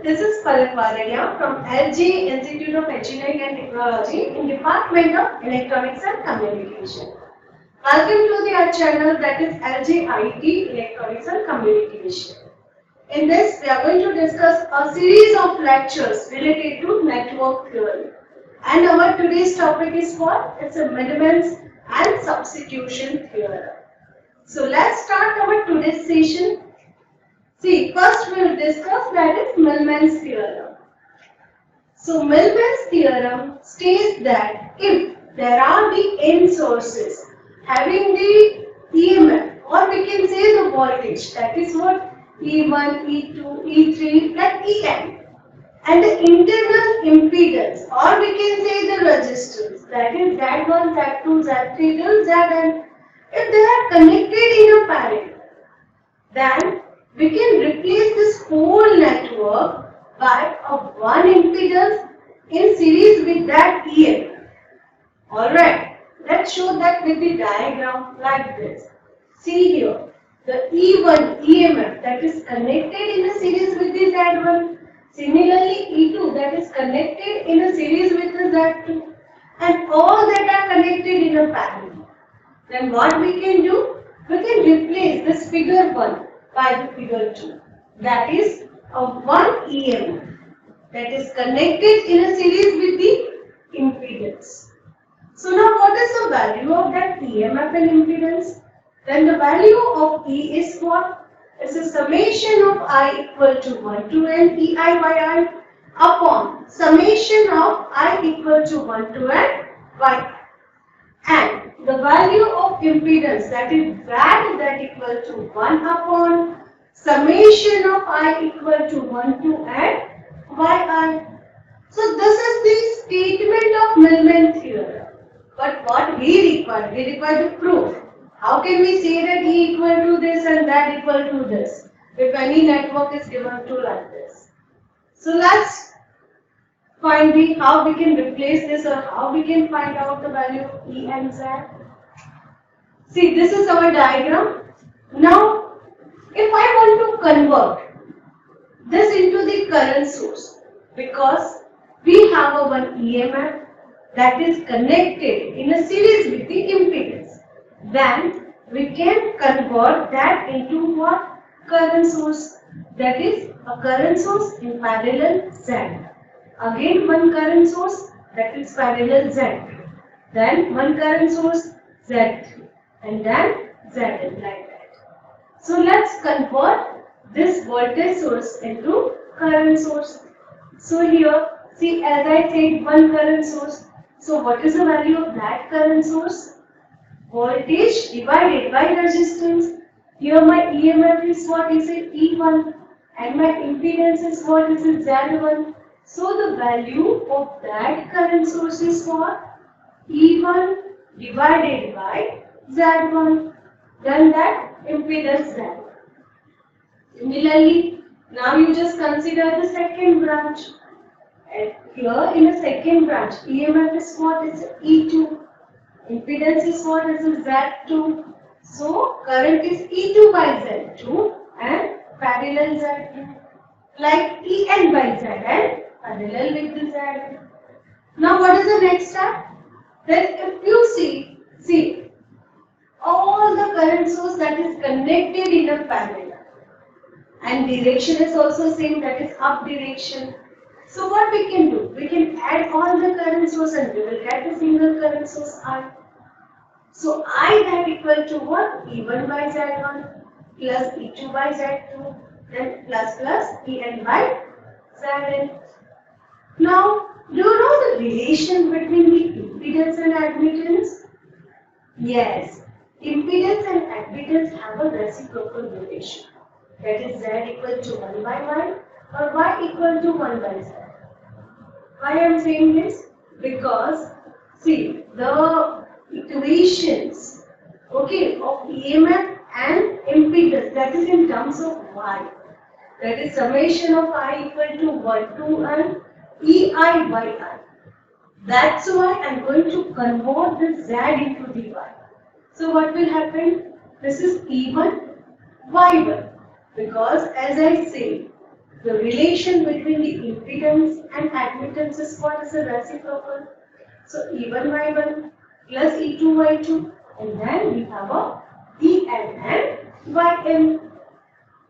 This is Palak Varadia from LG Institute of Engineering and Technology in Department of Electronics and Communication. Welcome to our channel that is LG IT Electronics and Communication. In this, we are going to discuss a series of lectures related to network theory. And our today's topic is what? It's a Millman's and substitution theorem. So let's start our today's session. See, first we will discuss that is Millman's theorem. So Millman's theorem states that if there are the n sources having the EMF, or we can say the voltage, that is what E1, E2, E3, like En, and the internal impedance, or we can say the resistance, that is Z1, Z2, Z3 till Zn, if they are connected in a parallel, then we can replace this whole network by a one impedance in series with that EMF. Alright, let's show that with the diagram like this. See here, the E1 EMF that is connected in a series with the Z1. Similarly, E2 that is connected in a series with the Z2. And all that are connected in a parallel. Then what we can do? We can replace this figure 1 by the figure 2. That is a 1 EMF that is connected in a series with the impedance. So now what is the value of that EMF and impedance? Then the value of E is what? It's a summation of I equal to 1 to n Ei by I upon summation of I equal to 1 to n by I. And the value of impedance, that is Z, that equal to 1 upon summation of I equal to 1 to n by I. So this is the statement of Millman theorem. But what we require the proof. How can we say that E equal to this and that equal to this if any network is given to like this? So let's find the how we can replace this or how we can find out the value of E and Z. See, this is our diagram. Now, if I want to convert this into the current source, because we have a one EMF that is connected in a series with the impedance, then we can convert that into what? Current source. That is a current source in parallel Z. Again one current source that is parallel Z. Then one current source Z3 and then Zn like that. So let's convert this voltage source into current source. So here, see, as I said, one current source. So what is the value of that current source? Voltage divided by resistance. Here my EMF is what? Is it E1 and my impedance is what? Is it Z1. So the value of that current source is what? E1 divided by Z1. Then that impedance Z. Similarly, now you just consider the second branch. And here in the second branch, EMF is what? Is E2. Impedance is what? Is Z2. So current is E2 by Z2 and parallel Z2. Like En by Zn parallel with the Z. Now what is the next step? Then if you see all the current source that is connected in a parallel and direction is also same, that is up direction. So what we can do? We can add all the current source and we will get a single current source I. So I that equal to what? E1 by Z1 plus E2 by Z2 then plus En by Zn. Now, do you know the relation between the impedance and admittance? Yes, impedance and admittance have a reciprocal relation. That is Z equal to 1 by Y or Y equal to 1 by Z. Why I am saying this? Because, see, the equations, okay, of EMF and impedance, that is in terms of Y. That is summation of I equal to 1 to n Ei by I. That's why I am going to convert the Z into the Y. So what will happen? This is E1, Y1. Because as I say, The relation between the impedance and admittance is what is a reciprocal. So E1 Y1 plus E2 Y2, and then we have a En and Yn,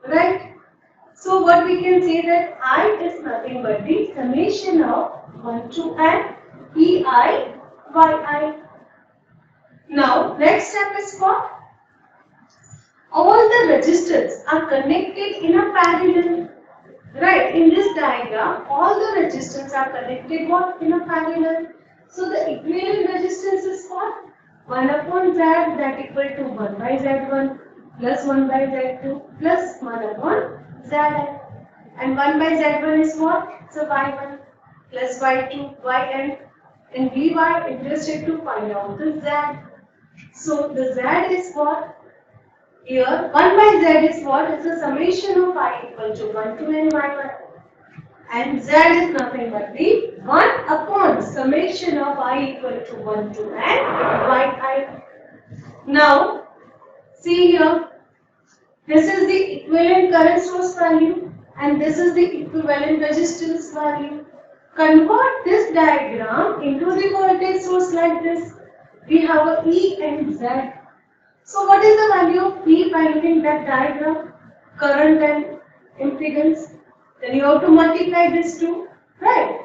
right? So what we can say that I is nothing but the summation of 1 to n Ei Yi. Now next step is what? All the resistors are connected in a parallel. Right, in this diagram, all the resistors are connected what? In a parallel. So the equivalent resistance is what? 1 upon Z, that equal to 1 by Z1 plus 1 by Z2 plus 1 upon Zn. And 1 by Z1 is what? So Y1 plus Y2 Yn. And we were interested to find out the Z. So the Z is what? Here 1 by Z is what? It's a summation of I equal to 1 to n Y1. And Z is nothing but the 1 upon summation of I equal to 1 to n Yi. Now, see here, this is the equivalent current source value and this is the equivalent resistance value. Convert this diagram into the voltage source like this. We have a E and Z. So what is the value of E by looking that diagram? Current and impedance. Then you have to multiply this two, right?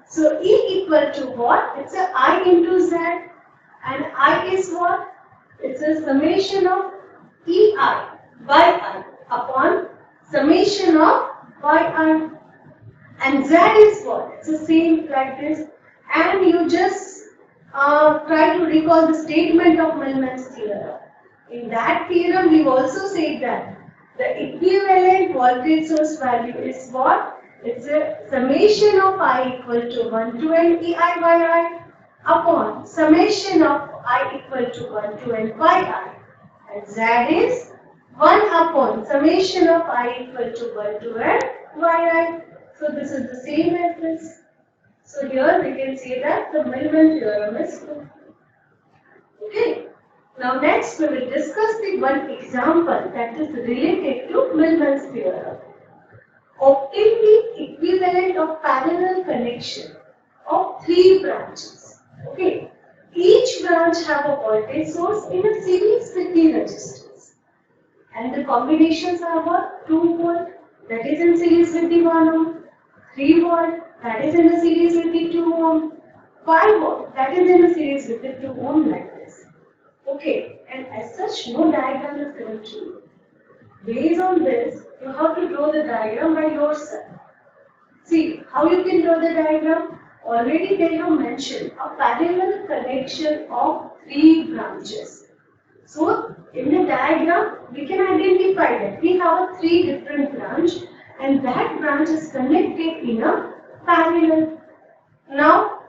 So E equal to what? It's a I into Z, and I is what? It's a summation of Ei by I upon summation of Yi. And Z is what? It's the same like this. And you just try to recall the statement of Millman's theorem. In that theorem, we also said that the equivalent voltage source value is what? It's a summation of I equal to 1 to n Ei Yi upon summation of I equal to 1 to n Yi. And Z is 1 upon summation of I equal to 1 to n Yi. So this is the same as this. So here we can say that the Millman theorem is true. Okay. Now next we will discuss the one example that is related to Millman's theorem. Obtain the equivalent of parallel connection of 3 branches. Okay. Each branch have a voltage source in a series with the resistors. And the combinations are what? 2 volt, that is in series with the 1 ohm, 3 volt, that is in a series with the 2 ohm, 5 volt, that is in a series with the 2 ohm like this. Okay, and as such, no diagram is given to you. Based on this, you have to draw the diagram by yourself. See, how you can draw the diagram? Already they have mentioned a parallel connection of 3 branches. So, in the diagram, we can identify that we have a 3 different branch and that branch is connected in a parallel. Now,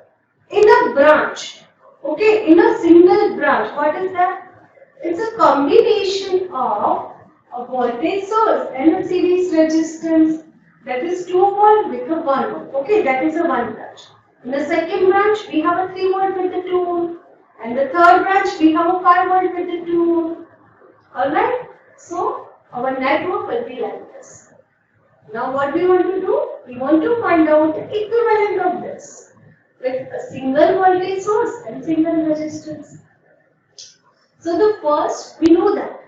in a branch, okay, in a single branch, what is that? It's a combination of a voltage source and a series resistance. That is 2 volt with a 1 ohm. Okay, that is a 1 branch. In the second branch, we have a 3 volt with the 2 ohm. And the third branch, we have a 5 volt with the 2 ohm. Alright? So, our network will be like this. Now, what we want to do? We want to find out the equivalent of this with a single voltage source and single resistance. So the first, we know that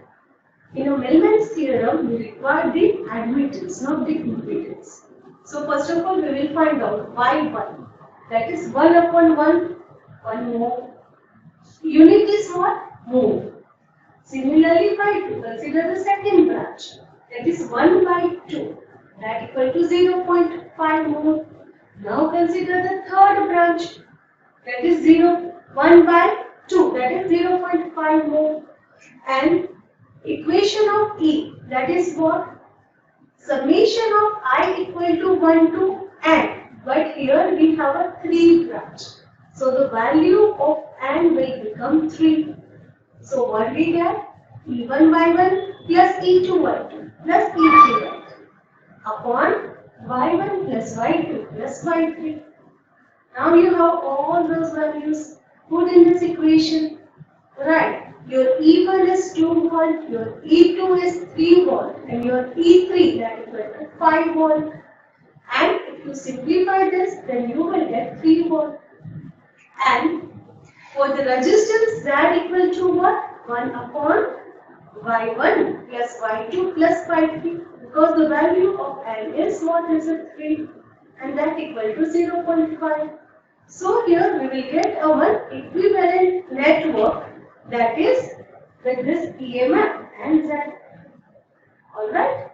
in a Millman's theorem, we require the admittance, not the impedance. So first of all, we will find out Y1, that is 1 upon 1 mho. Unit is what? Mho. Similarly, Y2, consider the second branch, that is 1 by 2, that equal to 0.5 mho. Now consider the third branch, that is 1 by 2, that is 0.5 mho. And equation of E, that is what? Summation of I equal to 1 to n. But here we have a 3 branch. So the value of n will become 3. So what we get? E1 by 1 plus E2 by 2 plus E3 by 3 upon Y1 plus Y2 plus Y3. Now you have all those values put in this equation. Right. Your E1 is 2 volt, your E2 is 3 volt, and your E3 that is equal to 5 volt. to simplify this, then you will get 3 volt. And for the resistance Z equal to what? 1 upon Y1 plus Y2 plus Y3, because the value of L is what is it? 3, and that equal to 0.5. So here we will get our equivalent network, that is with this EMF and Z. Alright.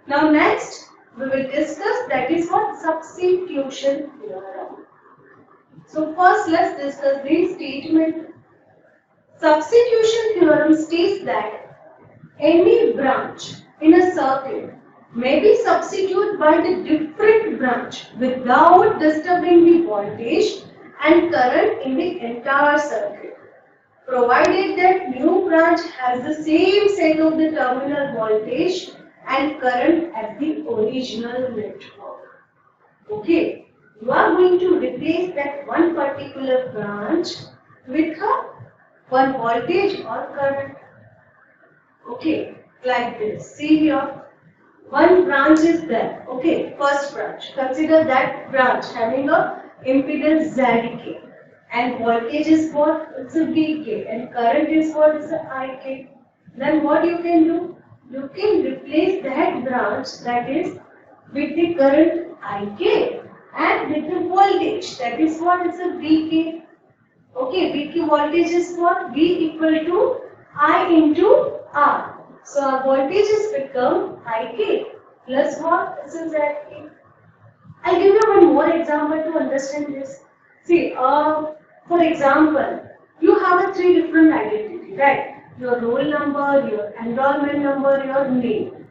Now next we will discuss, that is what? Substitution theorem. So first let's discuss the statement. Substitution theorem states that any branch in a circuit may be substituted by the different branch without disturbing the voltage and current in the entire circuit, provided that new branch has the same set of the terminal voltage and current as the original network. Okay, you are going to replace that one particular branch with one voltage or current. Okay, like this. See here, one branch is there. Okay, first branch. Consider that branch having a impedance ZK, and voltage is what? It's a VK, and current is what? Is a IK. Then what you can do? You can replace that branch, that is with the current IK, and with the voltage, that is what? Is a VK. Okay, VK voltage is what? V equal to I into R. So our voltage is become IK plus what? This is ZK. I'll give you one more example to understand this. See, for example, you have a 3 different identity, right? Your roll number, your enrollment number, your name.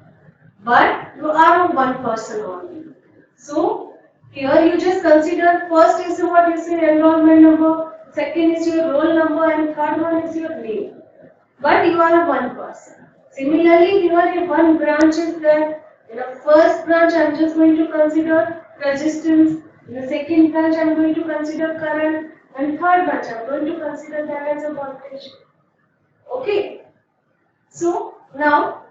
But you are one person only. So here you just consider, first is what is your enrollment number, second is your roll number, and third one is your name. But you are one person. Similarly, here one branch is there. In the first branch, I am just going to consider resistance. In the second branch, I am going to consider current. And third branch, I am going to consider that as a voltage. Okay. So now,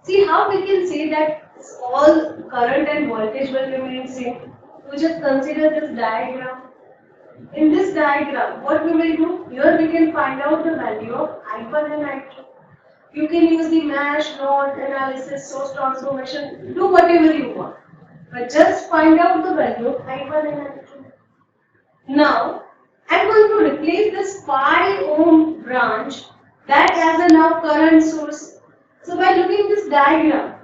see how we can say that all current and voltage will remain same. We just consider this diagram. In this diagram, what we will do? Here we can find out the value of I1 and I2. You can use the mesh, node analysis, source transformation, do whatever you want. But just find out the value of I1 and I2. Now, I am going to replace this 5 ohm branch that has a now current source. So by looking at this diagram,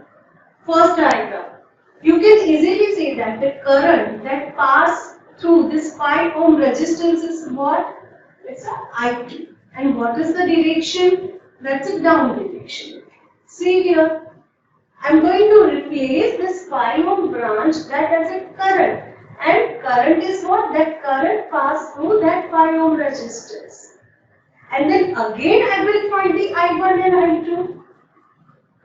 first diagram, you can easily say that the current that pass through this 5 ohm resistance is what? It's a I2. And what is the direction? That's a down direction. See here, I am going to replace this 5 ohm branch that has a current. And current is what? That current pass through that 5 ohm resistance. And then again I will find the I1 and I2.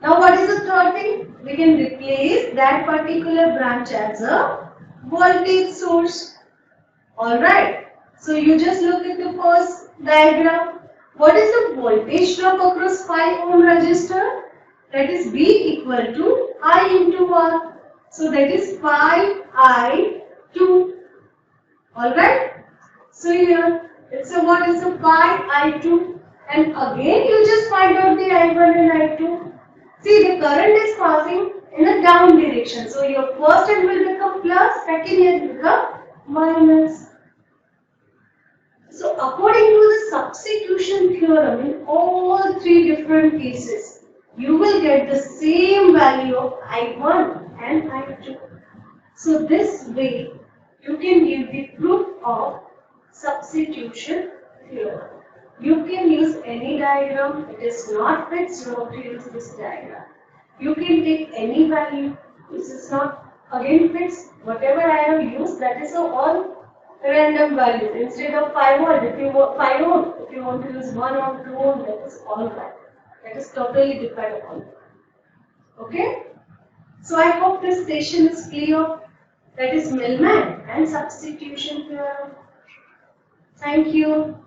Now what is the third thing? We can replace that particular branch as a voltage source. Alright. So you just look at the first diagram. What is the voltage drop across 5 ohm resistor? That is V equal to I into R. So that is 5I2. Alright. So here it's a what is a 5I2, and again you just find out the I1 and I2. See, the current is passing in a down direction. So your first end will become plus, second end will become minus. So according to the substitution theorem, in all 3 different cases, you will get the same value of I1 and I2. So this way, you can give the proof of substitution theorem. You can use any diagram. It is not fixed. You have to use this diagram. You can take any value. This is not again fixed. Whatever I have used, that is all random values. Instead of 5 ohm, if you want 5 ohm, if you want to use 1 or 2 ohm, that is all right. That is totally depend upon you. Okay? So I hope this session is clear. That is Millman and substitution theorem. Thank you.